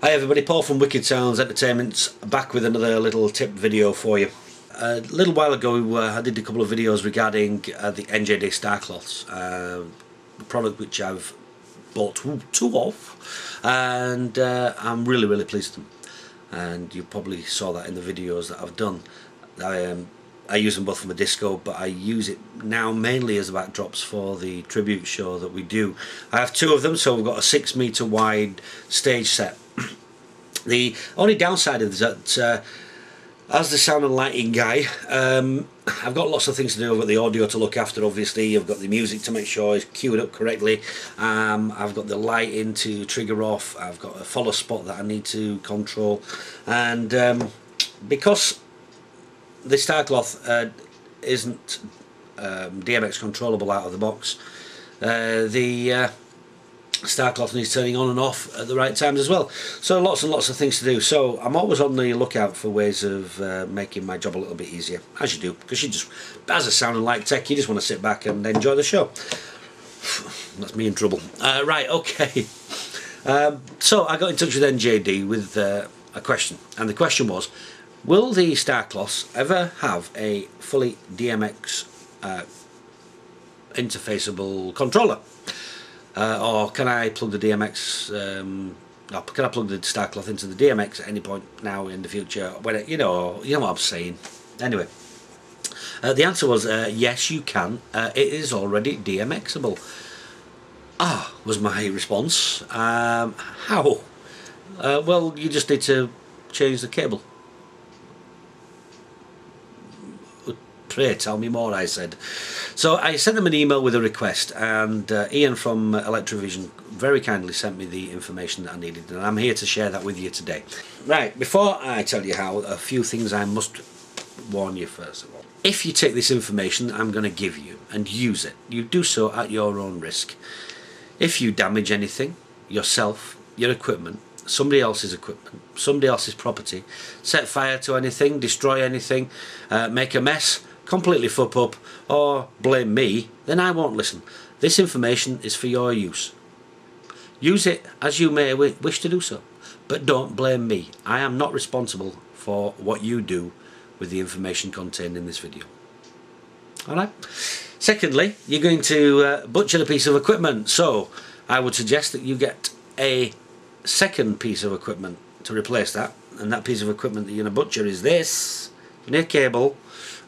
Hi everybody, Paul from Sounz Entertainments, back with another little tip video for you. A little while ago I did a couple of videos regarding the NJD Star Cloths, a product which I've bought two of, and I'm really pleased with them. And you probably saw that in the videos that I've done. I use them both from a disco, but I use it now mainly as backdrops for the tribute show that we do. I have two of them, so we've got a 6 metre wide stage set. The only downside is that as the sound and lighting guy, I've got lots of things to do. I've got the audio to look after, obviously. I've got the music to make sure it's queued up correctly. I've got the lighting to trigger off. I've got a follow spot that I need to control. And because the Star Cloth isn't DMX controllable out of the box, the Star Cloth needs turning on and off at the right times as well. So lots and lots of things to do. So I'm always on the lookout for ways of making my job a little bit easier, as you do, because you just, as a sound and light tech, you just want to sit back and enjoy the show. That's me in trouble. Right, okay. So I got in touch with NJD with a question, and the question was, will the Star Cloths ever have a fully DMX interfaceable controller? Or can I plug the DMX, or can I plug the Star Cloth into the DMX at any point now in the future? When you know what I'm saying. Anyway, the answer was yes, you can. It is already DMXable. Was my response. How? Well, you just need to change the cable. Pray tell me more, I said. So I sent them an email with a request, and Ian from Electrovision very kindly sent me the information that I needed, and I'm here to share that with you today. Right, before I tell you how, a few things I must warn you first of all. If you take this information I'm going to give you and use it, you do so at your own risk. If you damage anything, yourself, your equipment, somebody else's equipment, somebody else's property, set fire to anything, destroy anything, make a mess, completely fuck up, or blame me, then I won't listen. This information is for your use. Use it as you may wish to do so, but don't blame me. I am not responsible for what you do with the information contained in this video. Alright? Secondly, you're going to butcher a piece of equipment, so I would suggest that you get a second piece of equipment to replace that, and that piece of equipment that you're going to butcher is this. You need a cable.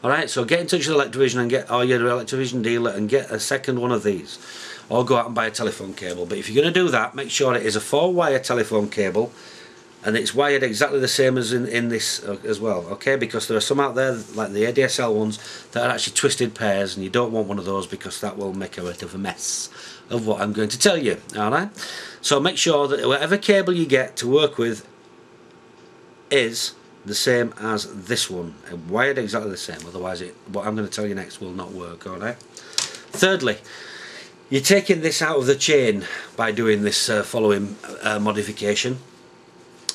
Alright, so get in touch with Electrovision and get, or your Electrovision dealer, and get a second one of these, or go out and buy a telephone cable. But if you're going to do that, make sure it is a 4-wire telephone cable, and it's wired exactly the same as in this as well, okay? Because there are some out there, like the ADSL ones, that are actually twisted pairs, and you don't want one of those because that will make a bit of a mess of what I'm going to tell you. Alright, so make sure that whatever cable you get to work with is the same as this one, wired exactly the same, otherwise what I'm going to tell you next will not work. Alright. Thirdly, you're taking this out of the chain by doing this following modification.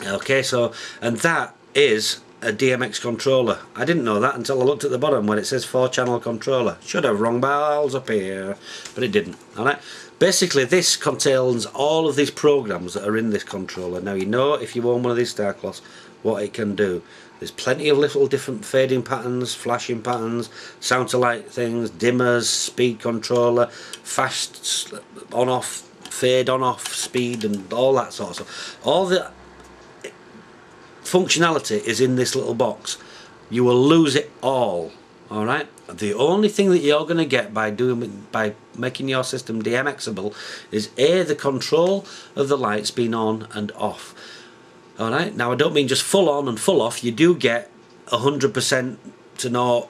Okay, so, and that is a DMX controller. I didn't know that until I looked at the bottom when it says 4-channel controller. Should have rung bells up here, but it didn't. Alright, basically this contains all of these programs that are in this controller. Now you know, if you own one of these Star Cloths, what it can do. There's plenty of little different fading patterns, flashing patterns, sound to light things, dimmers, speed controller, fast on off, fade on off, speed, and all that sort of stuff. All the functionality is in this little box. You will lose it all. Alright? The only thing that you're going to get by making your system DMXable is A, the control of the lights being on and off. Alright, now I don't mean just full on and full off. You do get 100% to no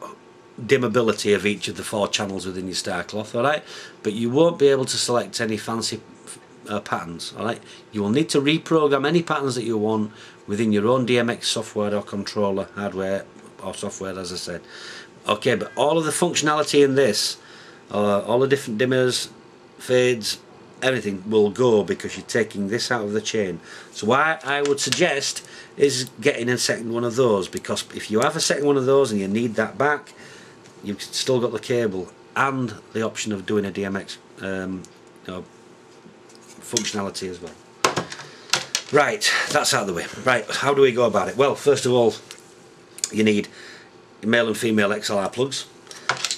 dimmability of each of the 4 channels within your Star Cloth, alright? But you won't be able to select any fancy patterns, alright? You will need to reprogram any patterns that you want within your own DMX software or controller, hardware or software, as I said. Okay, but all of the functionality in this, all the different dimmers, fades, everything will go because you're taking this out of the chain. So what I would suggest is getting a second one of those, because if you have a second one of those and you need that back, you've still got the cable and the option of doing a DMX functionality as well. Right, that's out of the way. Right, how do we go about it? Well, first of all, you need male and female XLR plugs.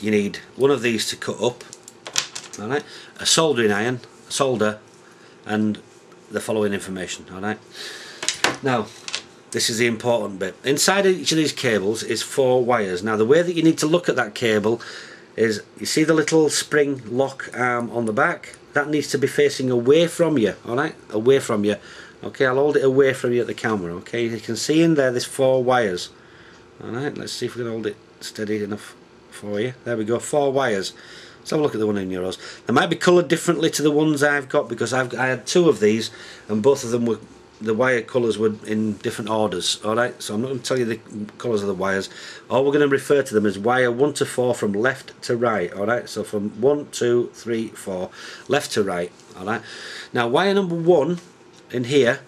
You need one of these to cut up, alright, a soldering iron, a solder, and the following information, alright. Now, this is the important bit. Inside each of these cables is 4 wires. Now, the way that you need to look at that cable is, you see the little spring lock arm on the back? That needs to be facing away from you, alright, away from you. Okay, I'll hold it away from you at the camera, okay. You can see in there's 4 wires. Alright, let's see if we can hold it steady enough for you. There we go, 4 wires. Let's have a look at the one in yours. They might be coloured differently to the ones I've got, because I had 2 of these and both of them were, the wire colours were in different orders. Alright, so I'm not going to tell you the colours of the wires. All we're going to refer to them as wire 1 to 4 from left to right. Alright, so from 1, 2, 3, 4, left to right. Alright, now wire number 1 in here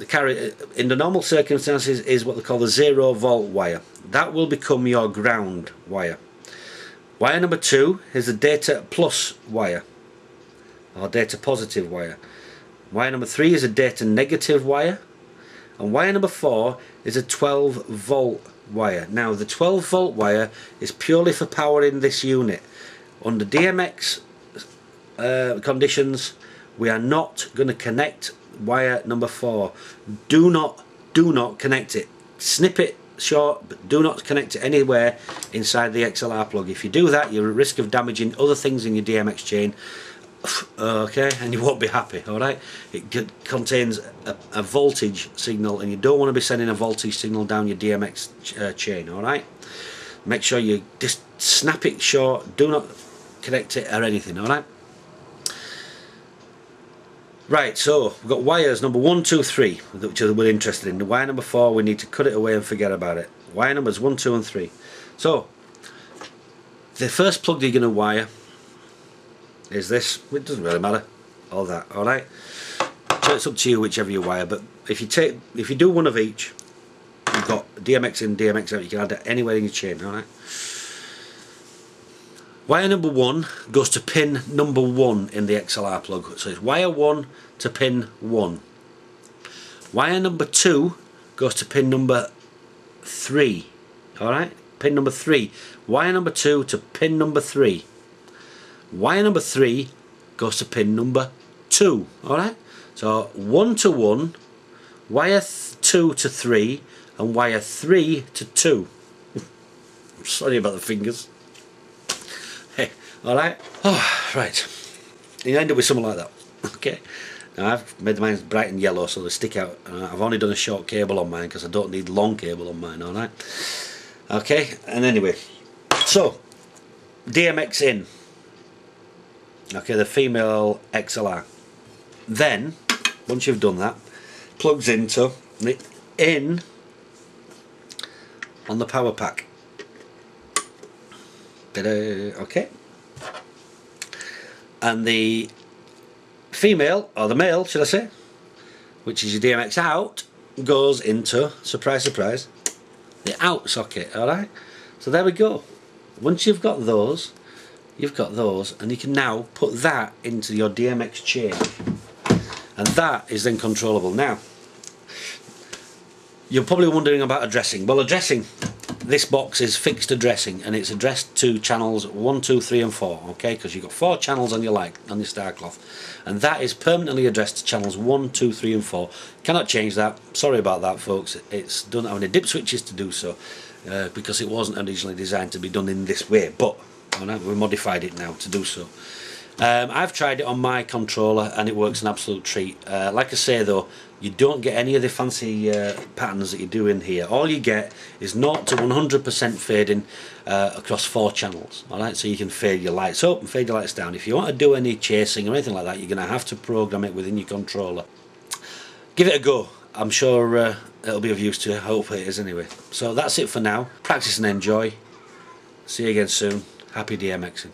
carry, in the normal circumstances, is what they call the 0 volt wire. That will become your ground wire. Wire number 2 is the data plus wire, or data positive wire. Wire number 3 is a data negative wire, and wire number 4 is a 12 volt wire. Now, the 12 volt wire is purely for powering this unit. Under DMX conditions, we are not going to connect wire number 4. Do not connect it. Snip it short, but do not connect it anywhere inside the XLR plug. If you do that, you're at risk of damaging other things in your DMX chain, okay, and you won't be happy. Alright, it contains a voltage signal, and you don't want to be sending a voltage signal down your DMX chain. Alright, make sure you just snap it short, do not connect it or anything. Alright. Right, so we've got wires number 1, 2, 3, which we're interested in. The wire number 4, we need to cut it away and forget about it. Wire numbers 1, 2 and 3. So, the first plug you're going to wire is this. It doesn't really matter, all that, alright? So it's up to you whichever you wire, but if you do one of each, you've got DMX in, DMX out, you can add it anywhere in your chain, alright? Wire number 1 goes to pin number 1 in the XLR plug. So it's wire 1 to pin 1. Wire number 2 goes to pin number 3. Alright? Pin number 3. Wire number 2 to pin number 3. Wire number 3 goes to pin number 2. Alright? So 1 to 1, wire 2 to 3, and wire 3 to 2. Sorry about the fingers. Hey, alright? Oh, right. You end up with something like that. Okay. Now I've made mine bright and yellow so they stick out. I've only done a short cable on mine because I don't need long cable on mine, alright? Okay, and anyway. So, DMX in. Okay, the female XLR. Then, once you've done that, plugs into the in on the power pack. Okay, and the female, or the male should I say, which is your DMX out, goes into, surprise surprise, the out socket. Alright, so there we go. Once you've got those, and you can now put that into your DMX chain, and that is then controllable. Now you're probably wondering about addressing. Well, addressing, this box is fixed addressing, and it's addressed to channels 1, 2, 3 and 4, okay, because you've got 4 channels on your Star Cloth, and that is permanently addressed to channels 1, 2, 3 and 4. Cannot change that. Sorry about that, folks. It's done having dip switches to do so, because it wasn't originally designed to be done in this way, but we modified it now to do so. I've tried it on my controller and it works an absolute treat. Like I say though, you don't get any of the fancy patterns that you do in here. All you get is 0 to 100% fading across 4 channels. Alright, so you can fade your lights up and fade your lights down. If you want to do any chasing or anything like that, you're going to have to program it within your controller. Give it a go. I'm sure it'll be of use to you. I hope it is anyway. So that's it for now. Practice and enjoy. See you again soon. Happy DMXing.